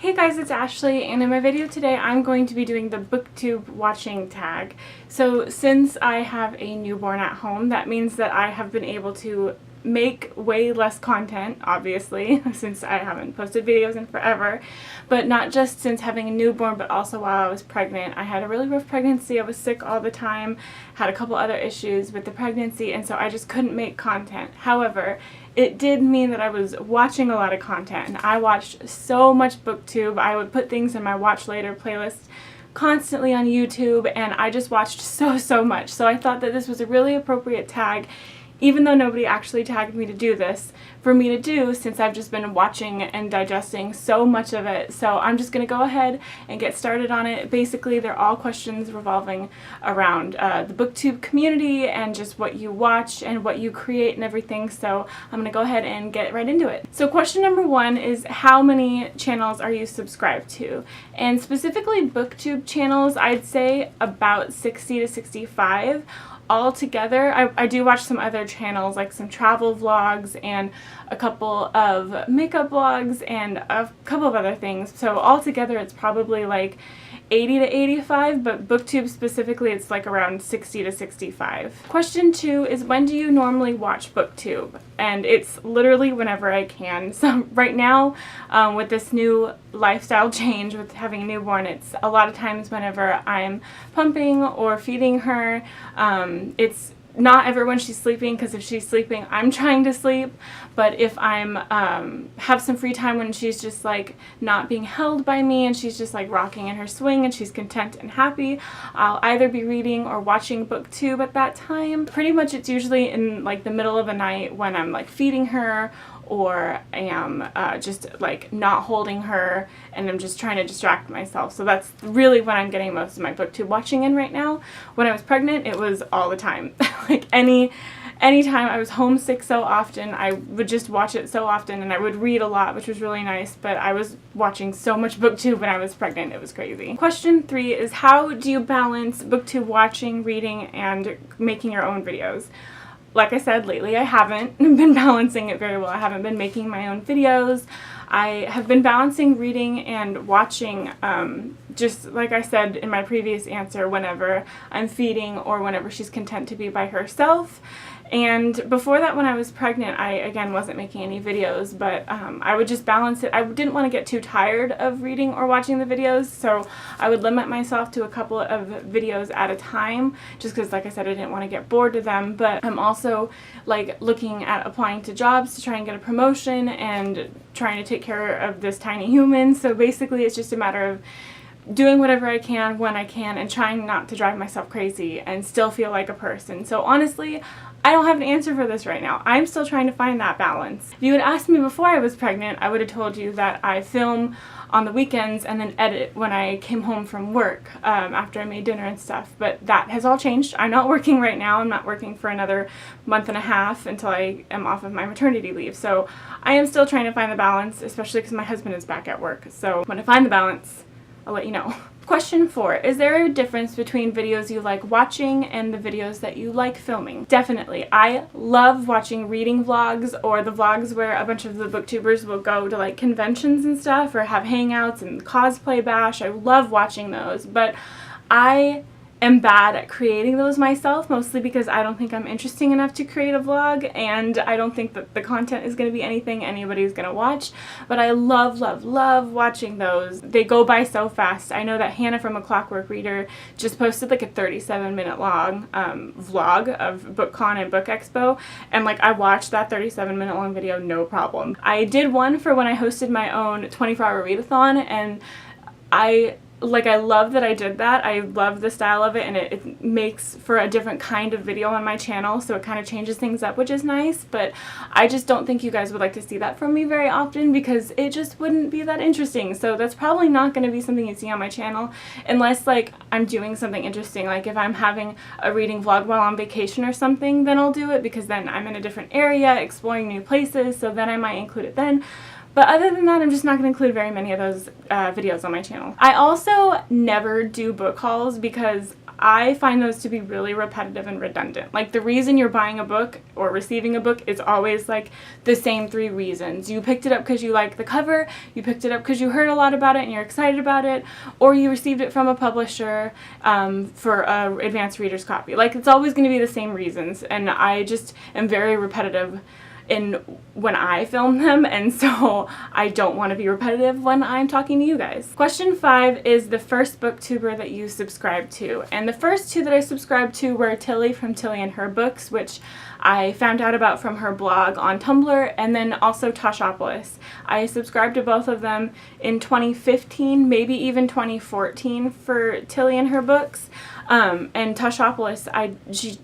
Hey guys, it's Ashley, and in my video today I'm going to be doing the Booktube Watching Tag. So since I have a newborn at home, that means that I have been able to make way less content, obviously, since I haven't posted videos in forever, but not just since having a newborn, but also while I was pregnant. I had a really rough pregnancy. I was sick all the time, had a couple other issues with the pregnancy, and so I just couldn't make content. However, it did mean that I was watching a lot of content, and I watched so much Booktube. I would put things in my watch later playlist constantly on YouTube, and I just watched so much. So I thought that this was a really appropriate tag, even though nobody actually tagged me to do this, for me to do, since I've just been watching and digesting so much of it. So I'm just going to go ahead and get started on it. Basically, they're all questions revolving around the Booktube community and just what you watch and what you create and everything. So I'm going to go ahead and get right into it. So question number one is, how many channels are you subscribed to? And specifically Booktube channels, I'd say about 60 to 65. All together. I do watch some other channels, like some travel vlogs and a couple of makeup vlogs and a couple of other things. So all together it's probably like 80 to 85, but Booktube specifically it's like around 60 to 65. Question two is, when do you normally watch Booktube? And it's literally whenever I can. So right now, with this new lifestyle change with having a newborn, it's a lot of times whenever I'm pumping or feeding her. It's not ever when she's sleeping, because if she's sleeping I'm trying to sleep, but if I'm have some free time when she's just like not being held by me and she's just like rocking in her swing and she's content and happy, I'll either be reading or watching Booktube at that time. Pretty much it's usually in like the middle of the night when I'm like feeding her, or am just like not holding her and I'm just trying to distract myself. So that's really when I'm getting most of my Booktube watching in right now. When I was pregnant, it was all the time. Like anytime I was homesick so often, I would just watch it so often, and I would read a lot, which was really nice, but I was watching so much Booktube when I was pregnant. It was crazy. Question three is, how do you balance Booktube watching, reading, and making your own videos? Like I said, lately I haven't been balancing it very well. I haven't been making my own videos. I have been balancing reading and watching, just like I said in my previous answer, whenever I'm feeding or whenever she's content to be by herself. And before that, when I was pregnant, I again wasn't making any videos, but I would just balance it. I didn't want to get too tired of reading or watching the videos, so I would limit myself to a couple of videos at a time, just because, like I said, I didn't want to get bored to them. But I'm also like looking at applying to jobs to try and get a promotion and trying to take care of this tiny human. So basically it's just a matter of doing whatever I can when I can and trying not to drive myself crazy and still feel like a person. So honestly, I don't have an answer for this right now. I'm still trying to find that balance. If you had asked me before I was pregnant, I would have told you that I film on the weekends and then edit when I came home from work after I made dinner and stuff. But that has all changed. I'm not working right now. I'm not working for another month and a half until I am off of my maternity leave. So I am still trying to find the balance, especially because my husband is back at work. So when I find the balance, I'll let you know. Question four, is there a difference between videos you like watching and the videos that you like filming? Definitely. I love watching reading vlogs, or the vlogs where a bunch of the booktubers will go to like conventions and stuff, or have hangouts and cosplay bash. I love watching those, but I am bad at creating those myself, mostly because I don't think I'm interesting enough to create a vlog, and I don't think that the content is going to be anything anybody's going to watch. But I love watching those. They go by so fast. I know that Hannah from A Clockwork Reader just posted like a 37-minute long vlog of BookCon and Book Expo, and like I watched that 37-minute long video no problem. I did one for when I hosted my own 24-hour readathon, and I love that I did that. I love the style of it, and it makes for a different kind of video on my channel, so it kind of changes things up, which is nice. But I just don't think you guys would like to see that from me very often, because it just wouldn't be that interesting. So that's probably not going to be something you see on my channel, unless like I'm doing something interesting. Like if I'm having a reading vlog while on vacation or something, then I'll do it, because then I'm in a different area exploring new places, so then I might include it then. But other than that, I'm just not going to include very many of those videos on my channel. I also never do book hauls, because I find those to be really repetitive and redundant. Like, the reason you're buying a book or receiving a book is always like the same 3 reasons. You picked it up because you like the cover, you picked it up because you heard a lot about it and you're excited about it, or you received it from a publisher for a advanced reader's copy. Like, it's always going to be the same reasons, and I just am very repetitive in when I film them, and so I don't want to be repetitive when I'm talking to you guys. Question 5 is the first booktuber that you subscribed to, and the first 2 that I subscribed to were Tilly from Tilly and Her Books, which I found out about from her blog on Tumblr, and then also Tashopolis. I subscribed to both of them in 2015, maybe even 2014 for Tilly and Her Books. And Tashopolis,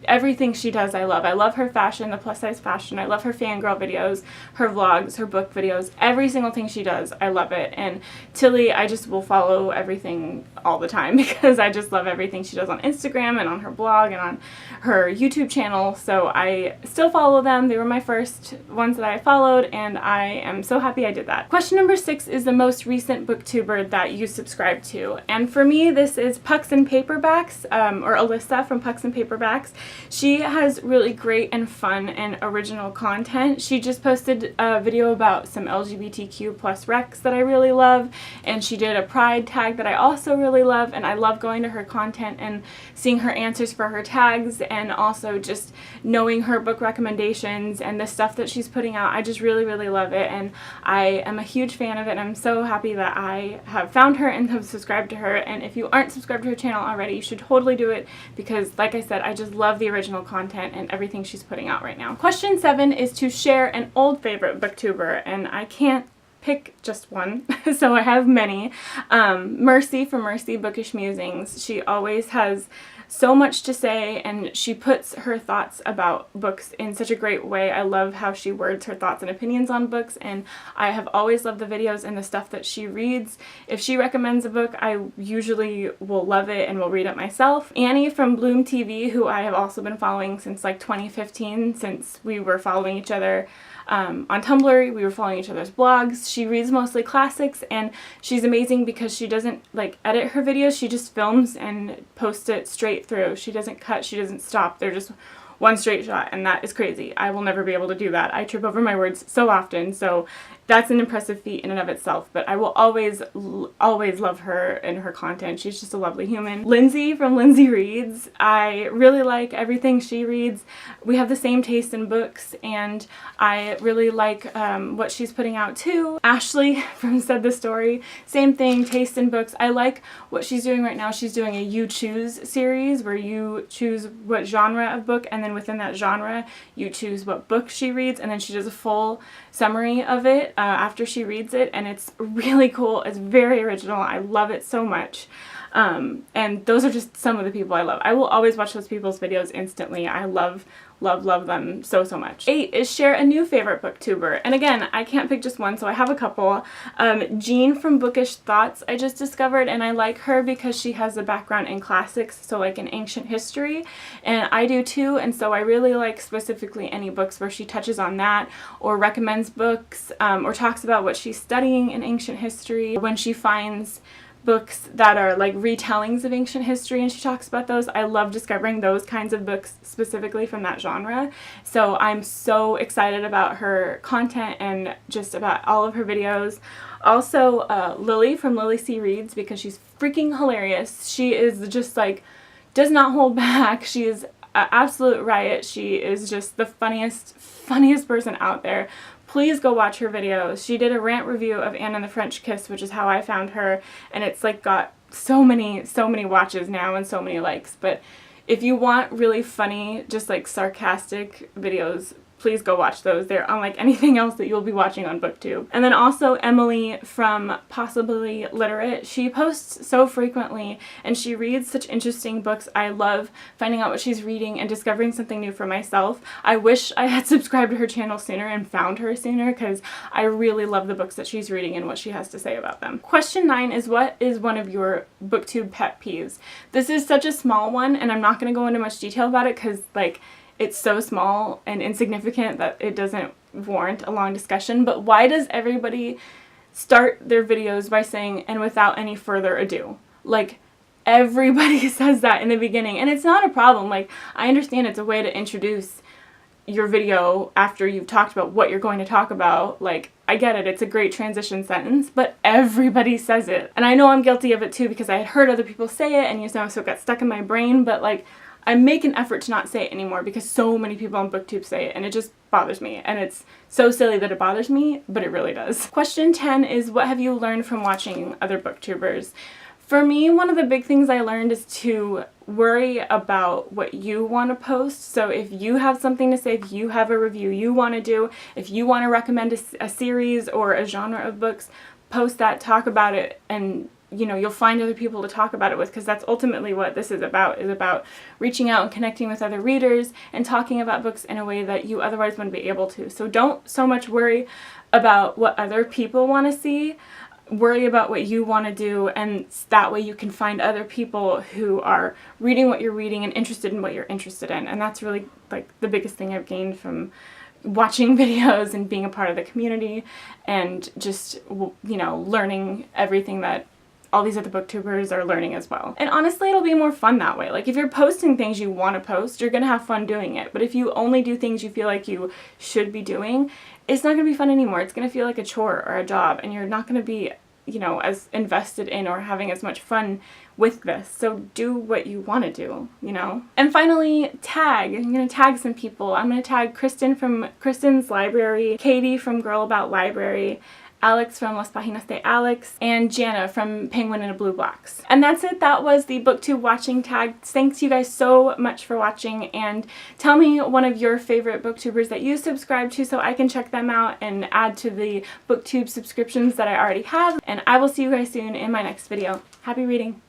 everything she does I love. I love her fashion, the plus size fashion. I love her fangirl videos, her vlogs, her book videos. Every single thing she does, I love it. And Tilly, I just will follow everything all the time because I just love everything she does on Instagram and on her blog and on her YouTube channel. So I still follow them. They were my first ones that I followed, and I am so happy I did that. Question number 6 is the most recent booktuber that you subscribed to. And for me, this is Pucks and Paperbacks. Or Alyssa from Pucks and Paperbacks. She has really great and fun and original content. She just posted a video about some LGBTQ plus recs that I really love, and she did a pride tag that I also really love, and I love going to her content and seeing her answers for her tags, and also just knowing her book recommendations and the stuff that she's putting out. I just really, really love it, and I am a huge fan of it, and I'm so happy that I have found her and have subscribed to her. And if you aren't subscribed to her channel already, you should totally do it, because like I said, I just love the original content and everything she's putting out right now. Question 7 is to share an old favorite booktuber, and I can't pick just one, so I have many. Mercy from Mercy Bookish Musings. She always has so much to say, and she puts her thoughts about books in such a great way. I love how she words her thoughts and opinions on books, and I have always loved the videos and the stuff that she reads. If she recommends a book, I usually will love it and will read it myself. Annie from Bloom TV, who I have also been following since like 2015, since we were following each other on Tumblr. We were following each other's blogs. She reads mostly classics, and she's amazing because she doesn't like edit her videos. She just films and posts it straight through. She doesn't cut, she doesn't stop. They're just one straight shot, and that is crazy. I will never be able to do that. I trip over my words so often, so that's an impressive feat in and of itself, but I will always love her and her content. She's just a lovely human. Lindsay from Lindsay Reads. I really like everything she reads. We have the same taste in books, and I really like what she's putting out too. Ashley from Said the Story. Same thing, taste in books. I like what she's doing right now. She's doing a You Choose series where you choose what genre of book, and then within that genre you choose what book she reads, and then she does a full summary of it after she reads it, and it's really cool. It's very original. I love it so much. And those are just some of the people I love. I will always watch those people's videos instantly. I love them so much. 8 is share a new favorite booktuber. And again, I can't pick just one, so I have a couple. Jean from Bookish Thoughts I just discovered, and I like her because she has a background in classics, so like in ancient history, and I do too, and so I really like specifically any books where she touches on that or recommends books or talks about what she's studying in ancient history. When she finds books that are like retellings of ancient history and she talks about those, I love discovering those kinds of books specifically from that genre. So I'm so excited about her content and just about all of her videos. Also Lily from Lily C Reads, because she's freaking hilarious. She is just like, does not hold back. She is an absolute riot. She is just the funniest person out there. Please go watch her videos. She did a rant review of Anne and the French Kiss, which is how I found her, and it's like got so many watches now and so many likes. But if you want really funny, just like sarcastic videos, please go watch those. They're unlike anything else that you'll be watching on Booktube. And then also Emily from Possibly Literate. She posts so frequently and she reads such interesting books. I love finding out what she's reading and discovering something new for myself. I wish I had subscribed to her channel sooner and found her sooner, because I really love the books that she's reading and what she has to say about them. Question 9 is, what is one of your Booktube pet peeves? This is such a small one, and I'm not going to go into much detail about it because like it's so small and insignificant that it doesn't warrant a long discussion. But why does everybody start their videos by saying, "and without any further ado"? Like, Everybody says that in the beginning, and it's not a problem. Like, I understand it's a way to introduce your video after you've talked about what you're going to talk about. Like, I get it, it's a great transition sentence, but everybody says it. And I know I'm guilty of it too, because I had heard other people say it, and so it got stuck in my brain, but like, I make an effort to not say it anymore because so many people on Booktube say it, and it just bothers me. And it's so silly that it bothers me, but it really does. Question 10 is, what have you learned from watching other booktubers? For me, one of the big things I learned is to worry about what you want to post. So if you have something to say, if you have a review you want to do, if you want to recommend a series or a genre of books, post that, talk about it, and you'll find other people to talk about it with, because that's ultimately what this is about reaching out and connecting with other readers and talking about books in a way that you otherwise wouldn't be able to. So don't so much worry about what other people want to see. Worry about what you want to do, and that way you can find other people who are reading what you're reading and interested in what you're interested in. And that's really like the biggest thing I've gained from watching videos and being a part of the community, and just, learning everything that all these other booktubers are learning as well. And honestly, it'll be more fun that way. Like, if you're posting things you want to post, you're gonna have fun doing it. But if you only do things you feel like you should be doing, it's not gonna be fun anymore. It's gonna feel like a chore or a job, and you're not gonna be, as invested in or having as much fun with this. So do what you want to do, And finally, tag. I'm going to tag some people. I'm going to tag Kristen from Kristen's Library, Katie from Girl About Library, Alex from Las Páginas de Alex, and Jana from Penguin in a Blue Box. And that's it. That was the Booktube watching tag. Thanks you guys so much for watching, and tell me one of your favorite booktubers that you subscribe to so I can check them out and add to the Booktube subscriptions that I already have. And I will see you guys soon in my next video. Happy reading!